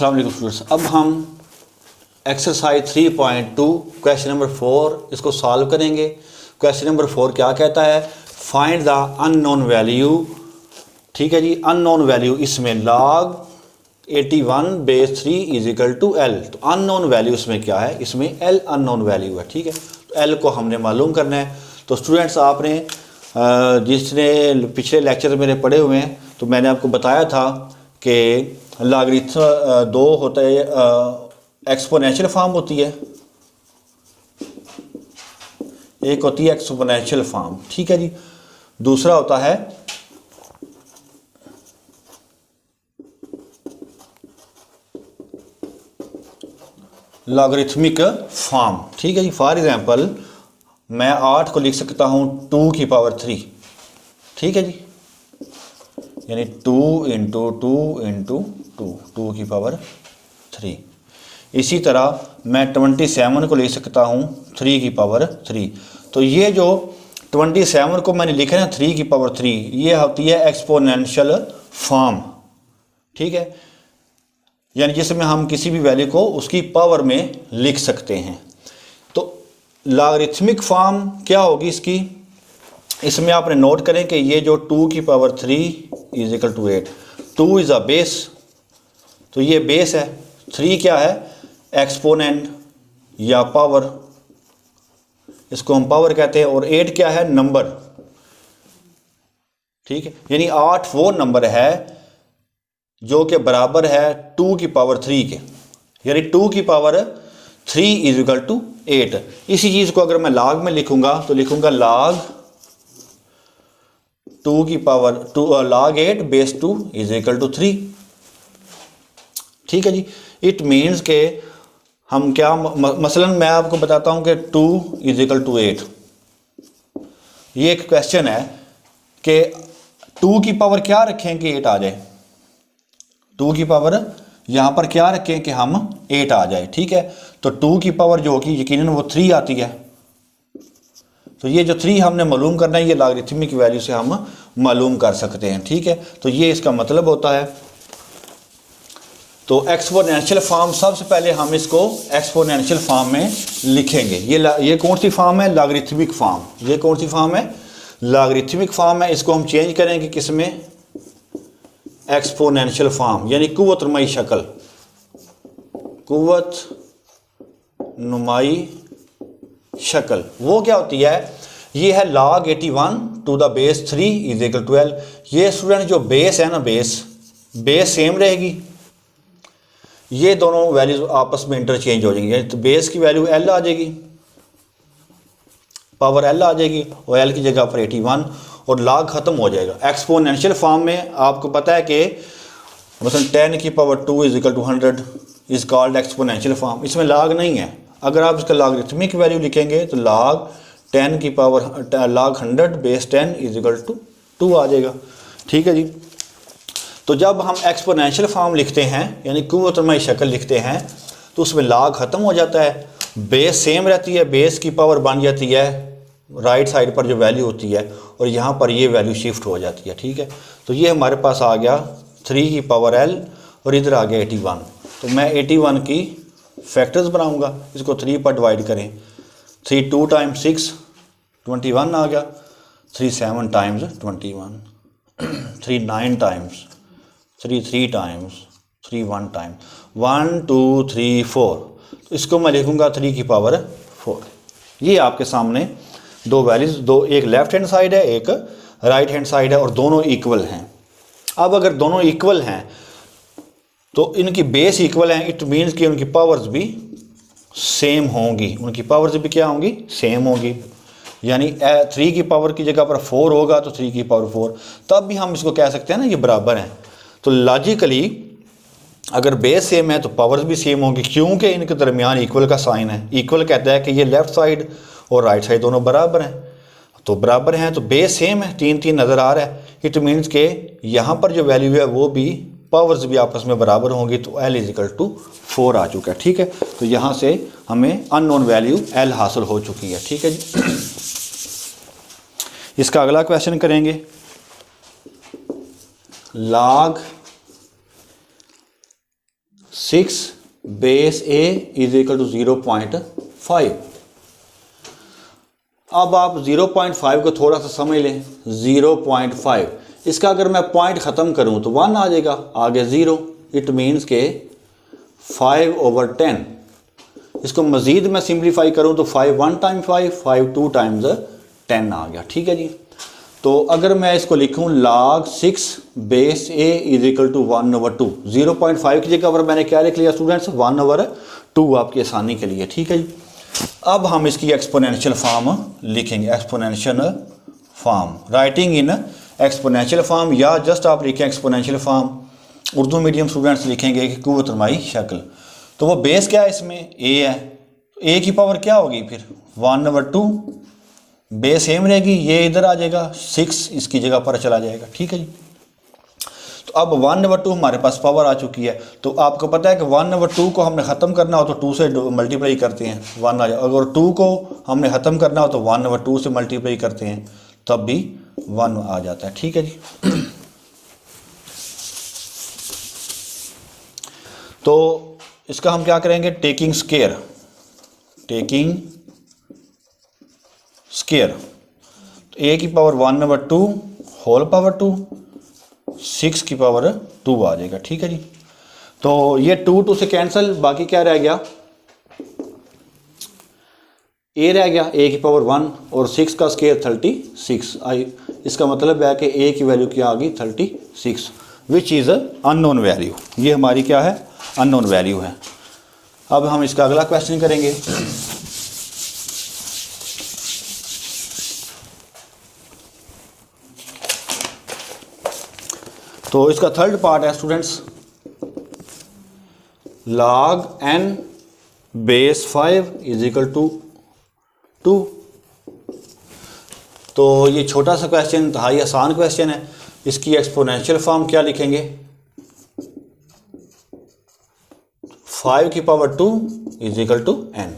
अस्सलाम वालेकुम स्टूडेंट्स। अब हम एक्सरसाइज 3.2 क्वेश्चन नंबर 4 इसको सॉल्व करेंगे। क्वेश्चन नंबर 4 क्या कहता है? Find the unknown value. ठीक है जी, अननोन वैल्यू इसमें log 81 base 3 is equal to L। तो अननोन वैल्यू इसमें क्या है? इसमें L अननोन वैल्यू है। ठीक है, तो L को हमने मालूम करना है। तो स्टूडेंट्स आपने जिसने पिछले लेक्चर मेरे पढ़े हुए हैं तो मैंने आपको बताया था कि लॉगरिथम दो होता है, एक्सपोनेंशियल फॉर्म होती है, एक होती है एक्सपोनेंशियल फॉर्म। ठीक है जी, दूसरा होता है लॉगरिथमिक फॉर्म। ठीक है जी, फॉर एग्जांपल मैं 8 को लिख सकता हूँ 2 की पावर 3। ठीक है जी, यानी 2 इंटू 2 इंटू 2 की पावर 3। इसी तरह मैं 27 को लिख सकता हूँ 3 की पावर 3। तो ये जो 27 को मैंने लिखा है ना 3 की पावर 3, ये होती है एक्सपोनेंशियल फॉर्म। ठीक है, यानी जिसमें हम किसी भी वैल्यू को उसकी पावर में लिख सकते हैं। तो लॉगरिथमिक फॉर्म क्या होगी इसकी? इसमें आपने नोट करें कि ये जो 2 की power 3 is equal to 8, 2 is a base, तो ये बेस है। 3 क्या है? एक्सपोनेंट या पावर, इसको हम पावर कहते हैं। और 8 क्या है? नंबर। ठीक है, यानी 8 वो नंबर है जो कि बराबर है 2 की पावर 3 के, यानी 2 की पावर 3 इज इक्वल टू 8। इसी चीज़ को अगर मैं log में लिखूंगा तो लिखूंगा log 2 की power log 8 base 2 is equal to 3। ठीक है जी, इट मीन्स के हम क्या मसलन मैं आपको बताता हूं कि 2 इज इक्वल टू 8। ये एक क्वेश्चन है कि 2 की पावर क्या रखें कि 8 आ जाए। 2 की पावर यहां पर क्या रखें कि हम 8 आ जाए। ठीक है, तो 2 की पावर जो होगी यकीनन वो 3 आती है। तो ये जो 3 हमने मालूम करना है, ये लॉगरिथमिक वैल्यू से हम मालूम कर सकते हैं। ठीक है, तो ये इसका मतलब होता है। तो एक्सपोनेंशियल फॉर्म, सबसे पहले हम इसको एक्सपोनेंशियल फॉर्म में लिखेंगे। ये कौन सी फॉर्म है? Logarithmic form. ये कौन सी फॉर्म है? लॉगरिथमिक फॉर्म है। इसको हम चेंज करेंगे किस में? एक्सपोनेंशियल फॉर्म, यानी कुव्वत नुमाई शक्ल। कुव्वत नुमाई शक्ल वो क्या होती है? ये है log 81 to the base 3 is equal to L। ये स्टूडेंट जो बेस है ना, बेस सेम रहेगी, ये दोनों वैल्यूज आपस में इंटरचेंज हो जाएंगी। तो बेस की वैल्यू L आ जाएगी, पावर L आ जाएगी, और L की जगह पर 81, और log ख़त्म हो जाएगा। एक्सपोनेंशियल फॉर्म में आपको पता है कि मसलन 10 की power 2 is equal to 100 is called exponential form. इसमें log नहीं है। अगर आप इसका लॉगरिथमिक वैल्यू लिखेंगे तो log 10 की power log 100 base 10 is equal to 2 आ जाएगा। ठीक है जी, तो जब हम एक्सपोनेंशियल फॉर्म लिखते हैं यानी कुव्वत नुमाई शक्ल लिखते हैं तो उसमें log ख़त्म हो जाता है, बेस सेम रहती है, बेस की पावर बन जाती है राइट साइड पर जो वैल्यू होती है, और यहाँ पर ये वैल्यू शिफ्ट हो जाती है। ठीक है, तो ये हमारे पास आ गया 3 की पावर L, और इधर आ गया 81। तो मैं 81 की फैक्टर्स बनाऊंगा, इसको 3 पर डिवाइड करें। 3 2 टाइम्स 6 21 आ गया, 3 7 टाइम्स 21, 3 9 टाइम्स, 3 3 टाइम्स, 3 1 टाइम्स, 1 2 3 4। तो इसको मैं लिखूंगा 3 की पावर 4। ये आपके सामने दो वैल्यूज, दो, एक लेफ्ट हैंड साइड है, एक राइट हैंड साइड है, और दोनों इक्वल हैं। अब अगर दोनों इक्वल हैं तो इनकी बेस इक्वल हैं, इट मीन्स कि उनकी पावर्स भी सेम होंगी। उनकी पावर्स भी क्या होंगी? सेम होंगी। यानी 3 की पावर की जगह पर 4 होगा तो 3 की पावर 4, तब भी हम इसको कह सकते हैं ना ये बराबर हैं। तो लॉजिकली अगर बेस सेम है तो पावर्स भी सेम होंगी, क्योंकि इनके दरमियान इक्वल का साइन है। इक्वल कहता है कि ये लेफ्ट साइड और राइट साइड दोनों बराबर हैं, तो बराबर हैं तो बेस सेम है, 3 3 नज़र आ रहा है। इट मीन्स के यहाँ पर जो वैल्यू है वो भी, पावर्स भी आपस में बराबर होंगी, तो L इज इक्वल टू 4 आ चुका है। ठीक है, तो यहाँ से हमें अननोन वैल्यू L हासिल हो चुकी है। ठीक है जी, इसका अगला क्वेश्चन करेंगे। log 6 base A is equal to 0.5। अब आप 0.5 को थोड़ा सा समझ लें, 0.5 इसका अगर मैं पॉइंट ख़त्म करूं तो 1 आ जाएगा, आगे 0। इट मीन्स के 5/10। इसको मज़ीद मैं सिंप्लीफाई करूं तो 5 1 टाइम 5 2 टाइम्स 10 आ गया। ठीक है जी। तो अगर मैं इसको लिखूं log 6 base A is equal to 1/2, 0.5 की जगह पर मैंने क्या लिख लिया स्टूडेंट्स, 1/2 आपकी आसानी के लिए। ठीक है जी। अब हम इसकी एक्सपोनेंशियल फॉर्म लिखेंगे, exponential form, writing in exponential form, या जस्ट आप लिखें exponential form. Urdu medium students लिखेंगे कि कुव्वत नुमाई शक्ल। तो वो बेस क्या है इसमें, ए है, ए की पावर क्या होगी फिर 1/2, बेस सेम रहेगी, ये इधर आ जाएगा, 6 इसकी जगह पर चला जाएगा। ठीक है जी। तो अब 1/2 हमारे पास पावर आ चुकी है। तो आपको पता है कि 1/2 को हमने ख़त्म करना हो तो 2 से मल्टीप्लाई करते हैं, 1 आ जाए। अगर 2 को हमने ख़त्म करना हो तो 1/2 से मल्टीप्लाई करते हैं, तब भी 1 आ जाता है। ठीक है जी। तो इसका हम क्या करेंगे, टेकिंग स्केयर, टेकिंग स्केयर। तो ए की पावर 1/2 होल पावर 2, 6 की पावर 2 आ जाएगा। ठीक है जी। तो ये 2 से कैंसिल, बाकी क्या रह गया, ए रह गया, ए की पावर 1 और 6 का स्केयर 36 आई। इसका मतलब है कि ए की वैल्यू क्या आ गई 36, विच इज़ अननोन वैल्यू। ये हमारी क्या है, अननोन वैल्यू है। अब हम इसका अगला क्वेश्चन करेंगे। तो इसका थर्ड पार्ट है students, log n base 5 is equal to 2। तो ये छोटा सा क्वेश्चन, इंतहाई आसान क्वेश्चन है। इसकी एक्सपोनेंशियल फॉर्म क्या लिखेंगे, 5 की power 2 is equal to n।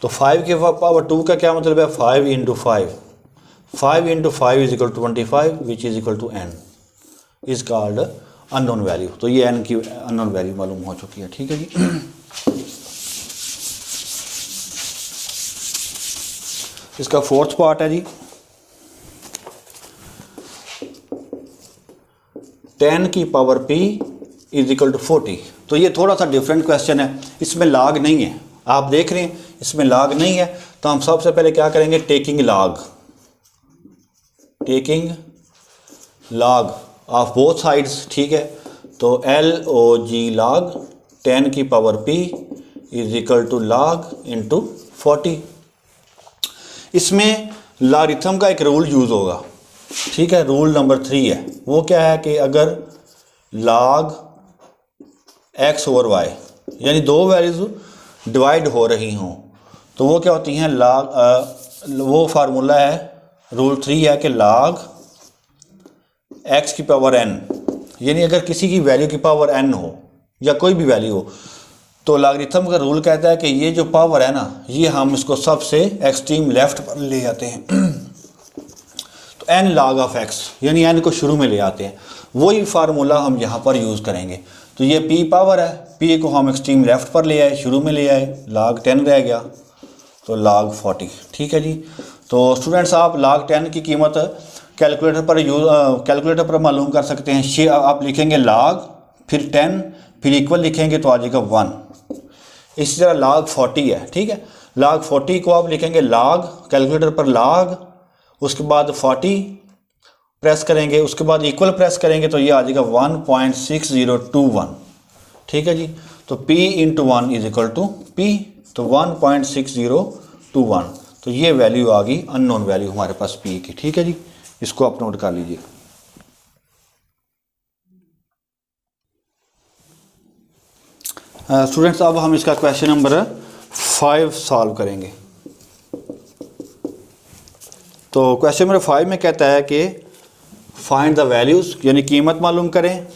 तो 5 की पावर 2 का क्या मतलब है, 5 into 5, 5 into 5 is equal to 25 which is equal to n is called unknown value. तो ये n की अननोन वैल्यू मालूम हो चुकी है। ठीक है जी। इसका फोर्थ पार्ट है जी, 10 की power p is equal to 40। तो ये थोड़ा सा डिफरेंट क्वेश्चन है, इसमें log नहीं है, आप देख रहे हैं इसमें log नहीं है। तो हम सबसे पहले क्या करेंगे, taking log, taking log of both sides. ठीक है। तो LOG log 10 की power p is equal to log into 40। इसमें लॉगरिथम का एक रूल यूज़ होगा। ठीक है, रूल नंबर 3 है। वो क्या है कि अगर log x और y यानी दो वैल्यूज डिवाइड हो रही हों तो वो क्या होती हैं, log वो फार्मूला है, रूल 3 है कि log x की पावर n, यानी अगर किसी की वैल्यू की पावर n हो या कोई भी वैल्यू हो तो लॉगरिथम का रूल कहता है कि ये जो पावर है ना, ये हम इसको सबसे एक्सट्रीम लेफ्ट पर ले आते हैं। तो n log ऑफ x यानी n को शुरू में ले आते हैं। वही फार्मूला हम यहाँ पर यूज़ करेंगे। तो ये p पावर है, p को हम एक्सट्रीम लेफ्ट पर ले आए, शुरू में ले आए, log 10 रह गया तो log 40। ठीक है जी। तो स्टूडेंट्स आप log 10 की कीमत कैलकुलेटर पर मालूम कर सकते हैं। आप लिखेंगे log फिर 10 फिर इक्वल लिखेंगे तो आ जाएगा 1। इसी तरह log 40 है। ठीक है, log 40 को आप लिखेंगे log, कैलकुलेटर पर log, उसके बाद 40 प्रेस करेंगे, उसके बाद इक्वल प्रेस करेंगे तो ये आ जाएगा 1.6021। ठीक है जी। तो p into 1 is equal to p, तो 1.6021। तो ये वैल्यू आ गई अननोन वैल्यू हमारे पास p की। ठीक है जी, इसको आप नोट कर लीजिए। स्टूडेंट्स अब हम इसका क्वेश्चन नंबर 5 सॉल्व करेंगे। तो क्वेश्चन नंबर 5 में कहता है कि फाइंड द वैल्यूज़, यानी कीमत मालूम करें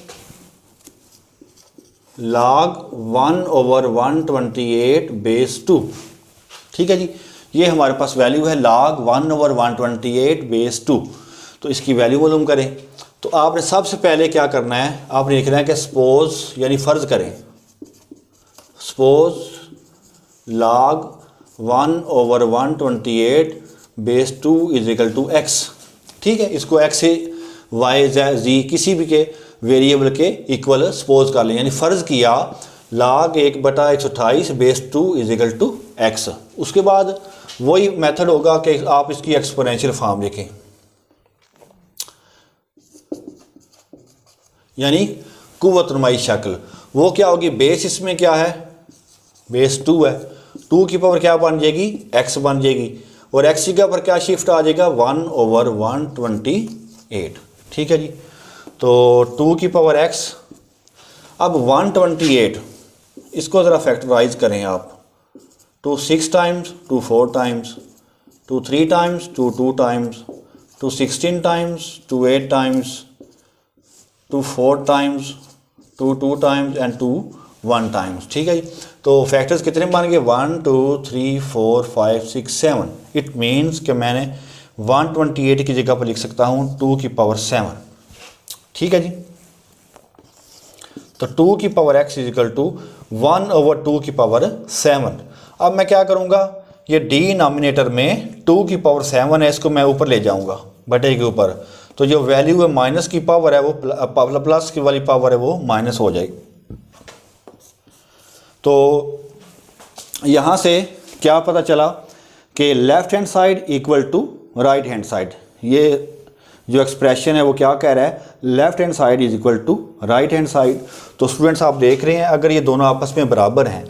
log 1/128 बेस 2। ठीक है जी, ये हमारे पास वैल्यू है log 1/128 बेस 2। तो इसकी वैल्यू मालूम करें। तो आपने सबसे पहले क्या करना है, आपने लिखना है कि सपोज यानी फ़र्ज़ करें, suppose log 1/128 base 2 is equal to X. ठीक है, इसको एक्स से वाई जी किसी भी के वेरिएबल के इक्वल सपोज कर लें, यानी फ़र्ज़ किया log 1/128 base 2 is equal to X. उसके बाद वही मेथड होगा कि आप इसकी एक्सपोनेंशियल फॉर्म लिखें, यानी कुव्वत नुमाई शक्ल। वो क्या होगी, बेस इसमें क्या है, बेस 2 है, 2 की पावर क्या बन जाएगी, x बन जाएगी, और x की पर क्या शिफ्ट आ जाएगा 1/128। ठीक है जी, तो 2 की पावर x, अब 128 इसको ज़रा फैक्टराइज करें आप, 2 6 times, 2 4 times, 2 3 times, 2 2 times, 2 16 times, 2 8 times, 2 4 times, 2 2 times and 2 1 times. ठीक है जी, तो फैक्टर्स कितने बन गए, 1 2 3 4 5 6 7। इट मीन्स कि मैंने 128 की जगह पर लिख सकता हूँ 2 की पावर 7। ठीक है जी, तो 2 की power x is equal to 1/2 की पावर 7। अब मैं क्या करूँगा, ये डिनोमिनेटर में 2 की पावर 7 है, इसको मैं ऊपर ले जाऊँगा बटे के ऊपर, तो जो वैल्यू है माइनस की पावर है वो प्लस की वाली पावर है वो माइनस हो जाएगी। तो यहाँ से क्या पता चला कि left hand side equal to right hand side. ये जो एक्सप्रेशन है वो क्या कह रहा है, left hand side is equal to right hand side. तो स्टूडेंट्स आप देख रहे हैं अगर ये दोनों आपस में बराबर हैं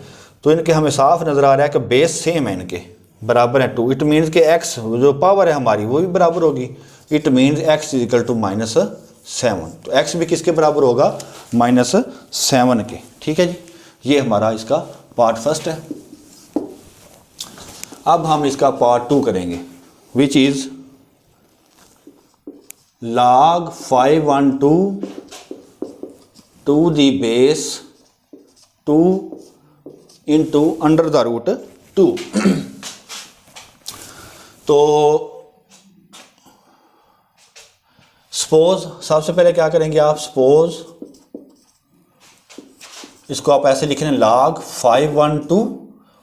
तो इनके हमें साफ नज़र आ रहा है कि बेस सेम है, इनके बराबर है 2। इट मीन्स कि x जो पावर है हमारी वो भी बराबर होगी। It means x is equal to -7। तो x भी किसके बराबर होगा, -7 के। ठीक है जी, ये हमारा इसका पार्ट फर्स्ट है। अब हम इसका पार्ट 2 करेंगे, which is log 512 to the base 2 into under the root 2। तो सपोज सबसे पहले क्या करेंगे आप, सपोज इसको आप ऐसे लिख रहे हैं log 512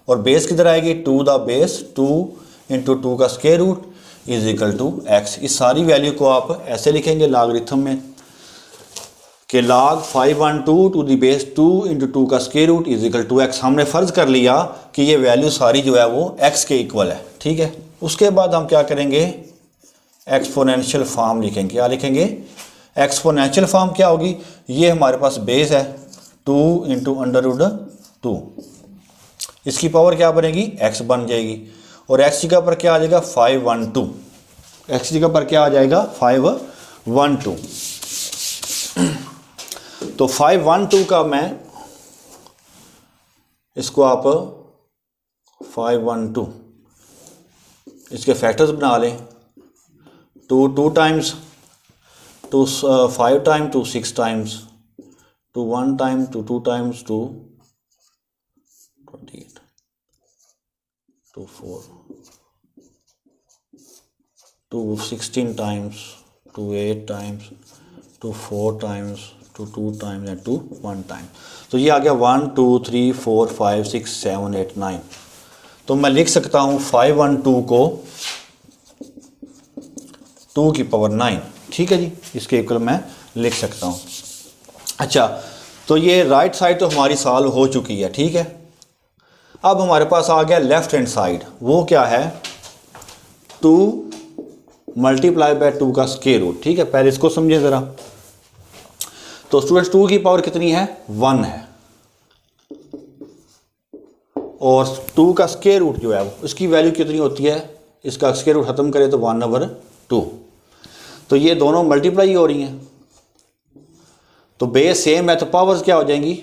और बेस किधर आएगी, 2 द बेस 2 इंटू 2 का square root is equal to X. इस सारी वैल्यू को आप ऐसे लिखेंगे लॉगरिथम में कि log 512 to the base 2 into 2 का square root is equal to X. हमने फ़र्ज़ कर लिया कि ये वैल्यू सारी जो है वो x के इक्वल है। ठीक है, उसके बाद हम क्या करेंगे, एक्सपोनेंशियल फॉर्म लिखेंगे। क्या लिखेंगे, एक्सपोनेंशियल फॉर्म क्या होगी, ये हमारे पास बेस है 2 इंटू अंडर रूट 2, इसकी पावर क्या बनेगी, x बन जाएगी, और x जगह पर क्या आ जाएगा 512, x जगह पर क्या आ जाएगा 512। तो 512 का मैं इसको आप 512 इसके फैक्टर्स बना लें, 2 times, 2 5 time, 2 6 times, 2 1 time, 2 times, 2 28, 2 4, 2 16 times, 2 8 times, 2 4 times, 2 times and 2 1 time. तो ये आ गया 1 2 3 4 5 6 7 8 9। तो मैं लिख सकता हूँ 512 को 2 की पावर 9। ठीक है जी, इसके इक्वल मैं लिख सकता हूँ। अच्छा, तो ये राइट साइड तो हमारी सॉल्व हो चुकी है। ठीक है, अब हमारे पास आ गया लेफ्ट हैंड साइड। वो क्या है, 2 मल्टीप्लाई बाय 2 का स्क्वायर रूट। ठीक है, पहले इसको समझें ज़रा। तो स्टूडेंट्स 2 की पावर कितनी है, 1 है, और 2 का स्क्वायर रूट जो है वो इसकी वैल्यू कितनी होती है, इसका स्क्वायर रूट ख़त्म करें तो 1/2। तो ये दोनों मल्टीप्लाई हो रही हैं, तो बेस सेम है तो पावर्स क्या हो जाएंगी,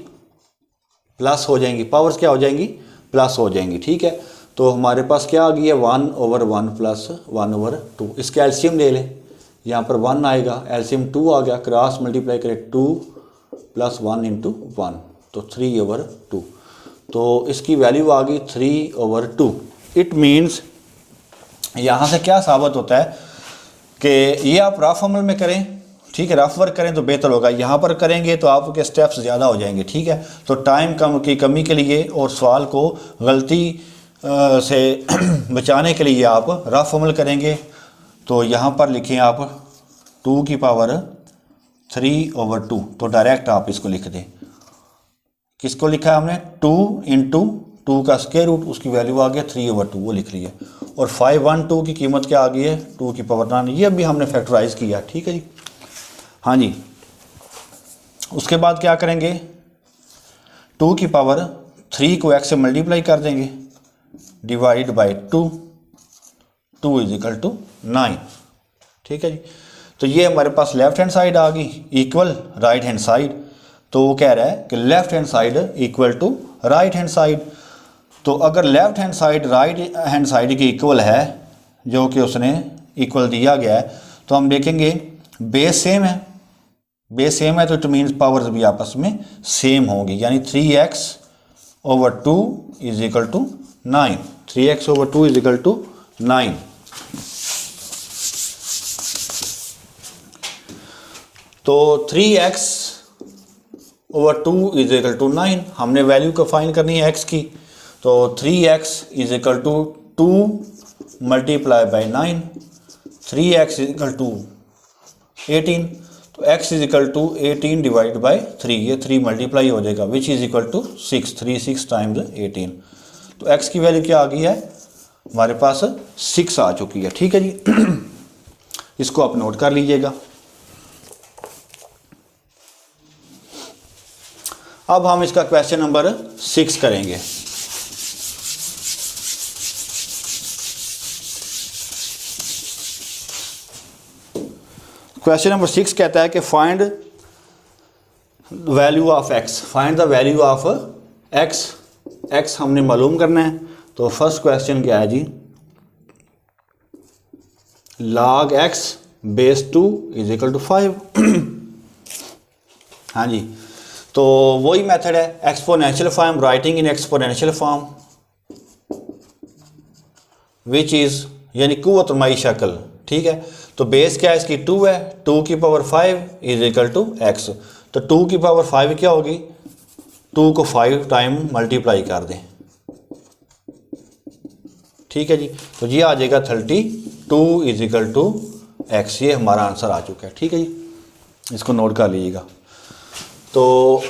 प्लस हो जाएंगी। पावर्स क्या हो जाएंगी, प्लस हो जाएंगी। ठीक है, तो हमारे पास क्या आ गई है 1/1 प्लस 1/2। इसका एलसीएम ले लें, यहाँ पर 1 आएगा, एलसीएम 2 आ गया, क्रॉस मल्टीप्लाई करें 2 + 1 × 1 तो 3/2। तो इसकी वैल्यू आ गई 3/2। इट मीन्स यहाँ से क्या साबित होता है कि ये आप रफ अमल में करें ठीक है, रफ वर्क करें तो बेहतर होगा। यहाँ पर करेंगे तो आपके स्टेप्स ज़्यादा हो जाएंगे, ठीक है। तो टाइम की कमी के लिए और सवाल को गलती से बचाने के लिए आप रफ अमल करेंगे। तो यहाँ पर लिखें आप 2 की पावर 3/2, तो डायरेक्ट आप इसको लिख दें। किसको लिखा है हमने? 2 इंटू 2 का स्क्वायर रूट, उसकी वैल्यू आ गया 3/2, वो लिख लिया। और 512 की कीमत क्या आ गई है? 2 की पावर 9। ये अभी हमने फैक्टराइज किया, ठीक है जी। हाँ जी, उसके बाद क्या करेंगे? 2 की पावर 3 को x से मल्टीप्लाई कर देंगे, डिवाइड बाई 2 = 9, ठीक है जी। तो ये हमारे पास लेफ्ट हैंड साइड आ गई इक्वल राइट हैंड साइड। तो वो कह रहा है कि left hand side equal to right hand side. तो अगर left hand side right hand side की इक्वल है, जो कि उसने इक्वल दिया गया है, तो हम देखेंगे बेस सेम है। बेस सेम है तो इट मीन्स पावर्स भी आपस में सेम होंगी, यानी 3x/2 = 9। 3x/2 = 9। तो 3x/2 = 9। हमने वैल्यू को फाइंड करनी है x की। तो 3x = 2 मल्टीप्लाई बाई 9, 3x = 18। तो x = 18 डिवाइड बाई 3, ये 3 मल्टीप्लाई हो जाएगा, which is equal to 6। 6 times 18। तो x की वैल्यू क्या आ गई है? हमारे पास 6 आ चुकी है, ठीक है जी। इसको आप नोट कर लीजिएगा। अब हम इसका क्वेश्चन नंबर 6 करेंगे। क्वेश्चन नंबर 6 कहता है कि find value of x। Find the value of x। x हमने मालूम करना है। तो फर्स्ट क्वेश्चन क्या है जी? log x base 2 = 5। हाँ जी, तो वही मेथड है, exponential form, writing in exponential form, which is यानी कुव्वतुलमाई शक्ल, ठीक है। तो बेस क्या है इसकी? 2 है। 2 की पावर 5 = x। तो 2 की पावर 5 क्या होगी? 2 को 5 टाइम मल्टीप्लाई कर दें, ठीक है जी। तो ये आ जाएगा 32 = x। ये हमारा आंसर आ चुका है, ठीक है जी। इसको नोट कर लीजिएगा। तो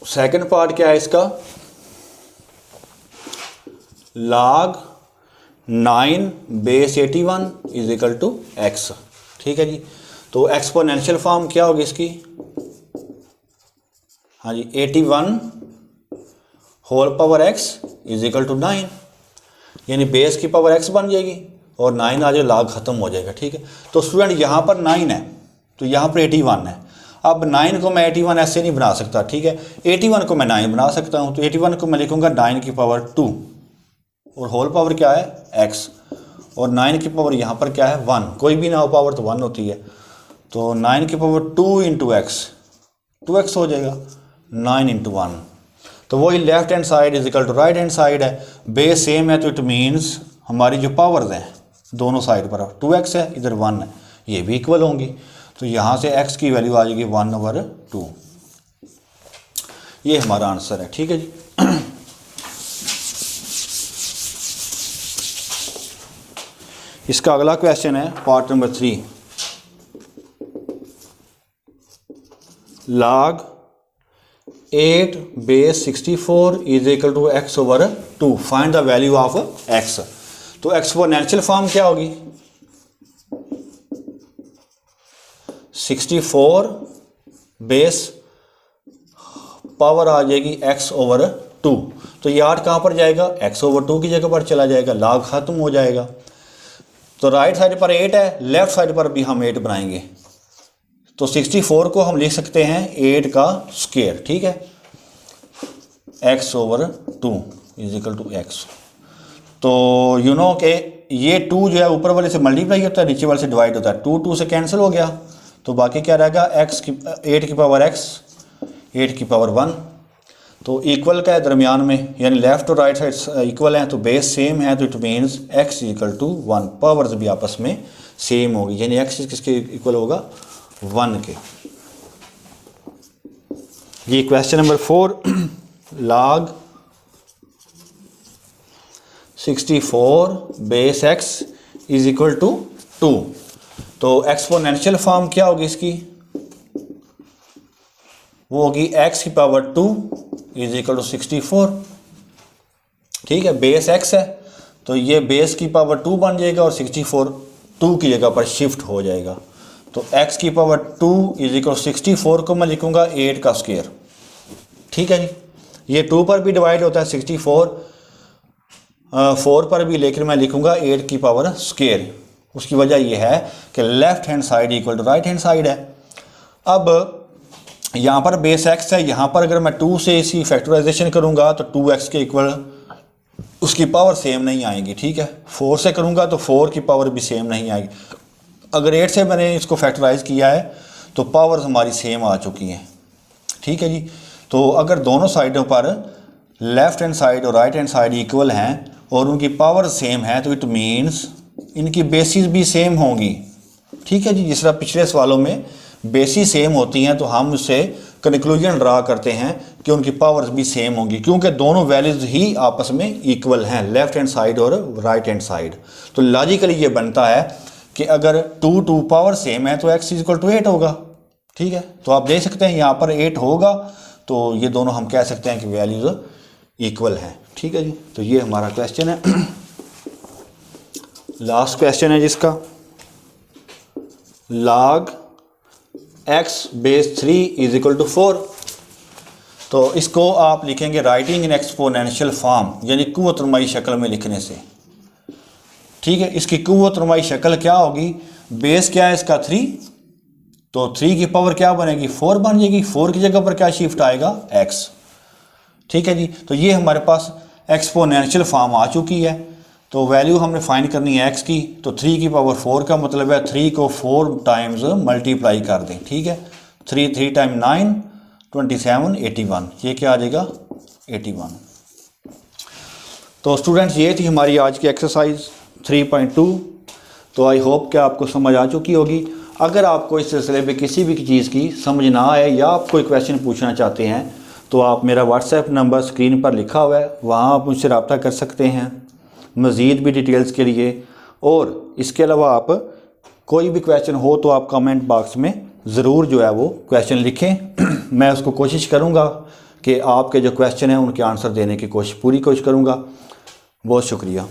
सेकंड पार्ट क्या है इसका? log 9 base 81 = x, ठीक है जी। तो एक्सपोनेंशियल फॉर्म क्या होगी इसकी? हाँ जी, 81 होल पावर x = 9, यानी बेस की पावर x बन जाएगी और 9 आ जाए, log ख़त्म हो जाएगा, ठीक है। तो स्टूडेंट यहाँ पर 9 है तो यहाँ पर 81 है। अब 9 को मैं 81 ऐसे नहीं बना सकता, ठीक है। 81 को मैं 9 बना सकता हूँ। तो 81 को मैं लिखूँगा 9 की पावर 2 और होल पावर क्या है? x, और 9 की पावर यहाँ पर क्या है? 1। कोई भी ना हो पावर तो 1 होती है। तो 9 की पावर 2 × x, 2x हो जाएगा, 9 × 1। तो वही left hand side equal to right hand side है। बेस सेम है तो इट मीन्स हमारी जो पावर्स हैं दोनों साइड पर 2x है, इधर 1 है, ये भी इक्वल होंगी। तो यहाँ से x की वैल्यू आ जाएगी 1/2। ये हमारा आंसर है, ठीक है जी। इसका अगला क्वेश्चन है part number 3। log 8 base 64 = x/2। Find the value of x। तो एक्सपोनेंशियल फॉर्म क्या होगी? 64 बेस पावर आ जाएगी x/2। तो ये 8 कहाँ पर जाएगा? x/2 की जगह पर चला जाएगा, log ख़त्म हो जाएगा। तो राइट साइड पर 8 है, लेफ्ट साइड पर भी हम 8 बनाएंगे। तो 64 को हम लिख सकते हैं 8 का स्क्वायर, ठीक है, x/2 = x। तो यू नो के ये 2 जो है ऊपर वाले से मल्टीप्लाई होता है, नीचे वाले से डिवाइड होता है। 2 से कैंसिल हो गया, तो बाकी क्या रहेगा? 8 की पावर x, 8 की पावर 1। तो इक्वल का है दरमियान में, यानी लेफ्ट और राइट साइड इक्वल हैं, तो बेस सेम है, तो इट मीन्स x = 1। पावर्स भी आपस में सेम होगी, यानी x किसके इक्वल होगा? 1 के। ये question number 4 log 64 base x is equal to 2। तो एक्सपोनेंशियल फॉर्म क्या होगी इसकी, वो होगी x की पावर 2 इज इक्वल टू 64। ठीक है, बेस x है तो ये बेस की पावर 2 बन जाएगा और 64 2 की जगह पर शिफ्ट हो जाएगा। तो x की पावर 2 इज इक्वल 64 को मैं लिखूंगा 8 का स्क्वायर। ठीक है जी, ये 2 पर भी डिवाइड होता है 64, 4 पर भी, लेकिन मैं लिखूंगा 8 की पावर स्क्वायर। उसकी वजह यह है कि left hand side equal to right hand side है। अब यहाँ पर बेस x है, यहाँ पर अगर मैं 2 से इसकी फैक्टराइजेशन करूँगा तो 2x के इक्वल उसकी पावर सेम नहीं आएगी। ठीक है, 4 से करूँगा तो 4 की पावर भी सेम नहीं आएगी। अगर 8 से मैंने इसको फैक्टराइज किया है तो पावर्स हमारी सेम आ चुकी हैं। ठीक है जी, तो अगर दोनों साइडों पर लेफ़्ट हैंड साइड और राइट हैंड साइड इक्वल हैं और उनकी पावर सेम है तो इट मीन्स इनकी बेसिस भी सेम होंगी। ठीक है जी, जिस तरह पिछले सवालों में बेसिस सेम होती हैं तो हम उससे कंक्लूजन ड्रा करते हैं कि उनकी पावर्स भी सेम होंगी, क्योंकि दोनों वैल्यूज़ ही आपस में इक्वल हैं, लेफ़्ट हैंड साइड और राइट हैंड साइड। तो लॉजिकली ये बनता है कि अगर 2 पावर सेम है तो x इक्वल टू 8 होगा। ठीक है, तो आप देख सकते हैं यहाँ पर 8 होगा तो ये दोनों हम कह सकते हैं कि वैल्यूज़ इक्वल हैं। ठीक है जी, तो ये हमारा क्वेश्चन है। लास्ट क्वेश्चन है जिसका log x base 3 is equal to 4। तो इसको आप लिखेंगे राइटिंग इन एक्सपोनेंशियल फॉर्म, यानी कुव्वत नुमाई शक्ल में लिखने से। ठीक है, इसकी कुव्वत नुमाई शक्ल क्या होगी, बेस क्या है इसका 3, तो 3 की पावर क्या बनेगी 4 बन जाएगी। 4 की जगह पर क्या शिफ्ट आएगा x। ठीक है जी, तो ये हमारे पास एक्सपोनेंशियल फॉर्म आ चुकी है। तो वैल्यू हमने फाइंड करनी है x की, तो 3 की पावर 4 का मतलब है 3 को 4 टाइम्स मल्टीप्लाई कर दें। ठीक है, 3 टाइम 9 27 81, ये क्या आ जाएगा 81। तो स्टूडेंट्स ये थी हमारी आज की एक्सरसाइज 3.2। तो आई होप कि आपको समझ आ चुकी होगी। अगर आपको इस सिलसिले में किसी भी चीज़ की समझ ना आए या आप कोई क्वेश्चन पूछना चाहते हैं तो आप मेरा व्हाट्सएप नंबर स्क्रीन पर लिखा हुआ है, वहाँ आप मुझसे रब्ता कर सकते हैं मज़ीद भी डिटेल्स के लिए। और इसके अलावा आप कोई भी क्वेश्चन हो तो आप कमेंट बॉक्स में ज़रूर जो है वो क्वेश्चन लिखें। मैं उसको कोशिश करूँगा कि आपके जो क्वेश्चन हैं उनके आंसर देने की पूरी कोशिश करूँगा। बहुत शुक्रिया।